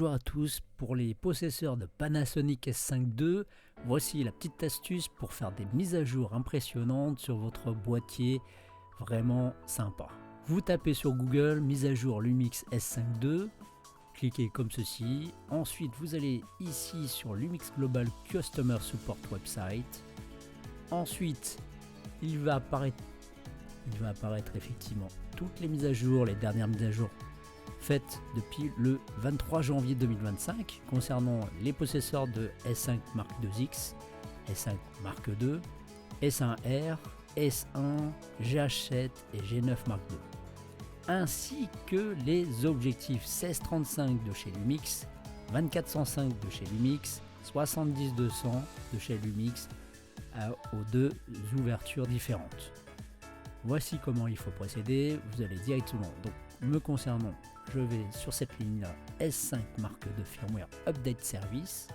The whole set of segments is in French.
Bonjour à tous, pour les possesseurs de Panasonic S5 II, voici la petite astuce pour faire des mises à jour impressionnantes sur votre boîtier, vraiment sympa. Vous tapez sur Google mise à jour Lumix S5 II, cliquez comme ceci, ensuite vous allez ici sur Lumix Global Customer Support Website, ensuite il va apparaître effectivement toutes les mises à jour, les dernières mises à jour faites depuis le 23 janvier 2025 concernant les possesseurs de S5 Mark IIX, S5 Mark II, S1R, S1, GH7 et G9 Mark II, ainsi que les objectifs 16-35 de chez Lumix, 24-105 de chez Lumix, 70-200 de chez Lumix aux deux ouvertures différentes. Voici comment il faut procéder. Vous allez directement, donc me concernant, je vais sur cette ligne là S5 Mark II Firmware Update Service.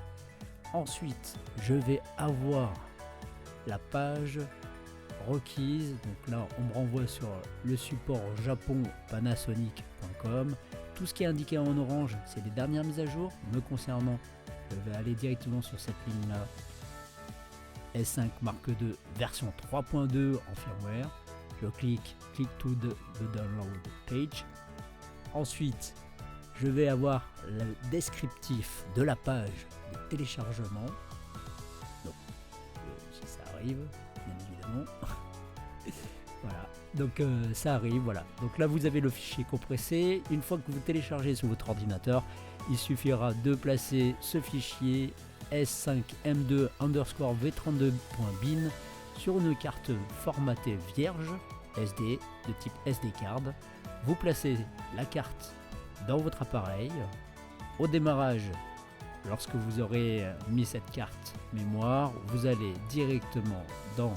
Ensuite je vais avoir la page requise, donc là on me renvoie sur le support japon panasonic.com. Tout ce qui est indiqué en orange c'est les dernières mises à jour. Me concernant, je vais aller directement sur cette ligne là S5 Mark II version 3.2 en firmware. Je clique to the download page. Ensuite, je vais avoir le descriptif de la page de téléchargement. Donc, si ça arrive, bien évidemment. Voilà. Donc ça arrive, voilà. Donc là, vous avez le fichier compressé. Une fois que vous téléchargez sur votre ordinateur, il suffira de placer ce fichier S5M2 underscore v32.bin sur une carte formatée vierge SD de type SD card. Vous placez la carte dans votre appareil. Au démarrage, lorsque vous aurez mis cette carte mémoire, vous allez directement dans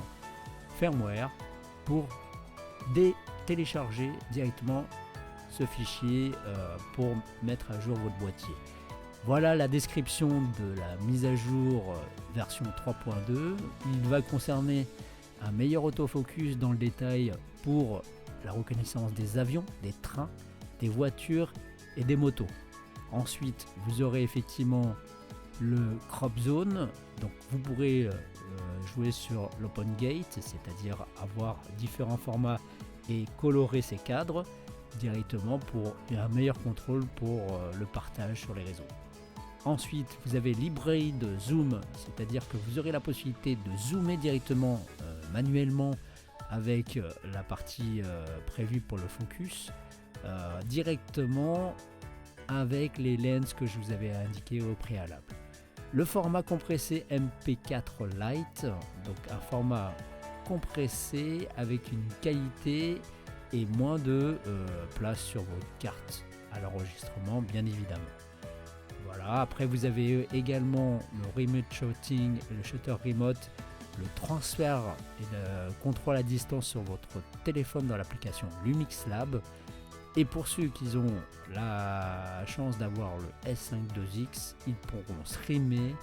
firmware pour télécharger directement ce fichier pour mettre à jour votre boîtier. Voilà la description de la mise à jour version 3.2. Il va concerner un meilleur autofocus dans le détail pour la reconnaissance des avions, des trains, des voitures et des motos. Ensuite, vous aurez effectivement le crop zone. Donc vous pourrez jouer sur l'open gate, c'est-à-dire avoir différents formats et colorer ces cadres directement pour un meilleur contrôle pour le partage sur les réseaux. Ensuite, vous avez l'hybride zoom, c'est-à-dire que vous aurez la possibilité de zoomer directement manuellement avec la partie prévue pour le focus, directement avec les lens que je vous avais indiqué au préalable. Le format compressé MP4 Lite, donc un format compressé avec une qualité et moins de place sur votre carte à l'enregistrement, bien évidemment. Voilà, après vous avez également le remote shooting et le shutter remote, le transfert et le contrôle à distance sur votre téléphone dans l'application Lumix Lab. Et pour ceux qui ont la chance d'avoir le S5 IIX, ils pourront streamer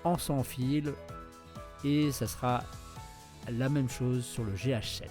en sans fil et ça sera la même chose sur le GH7.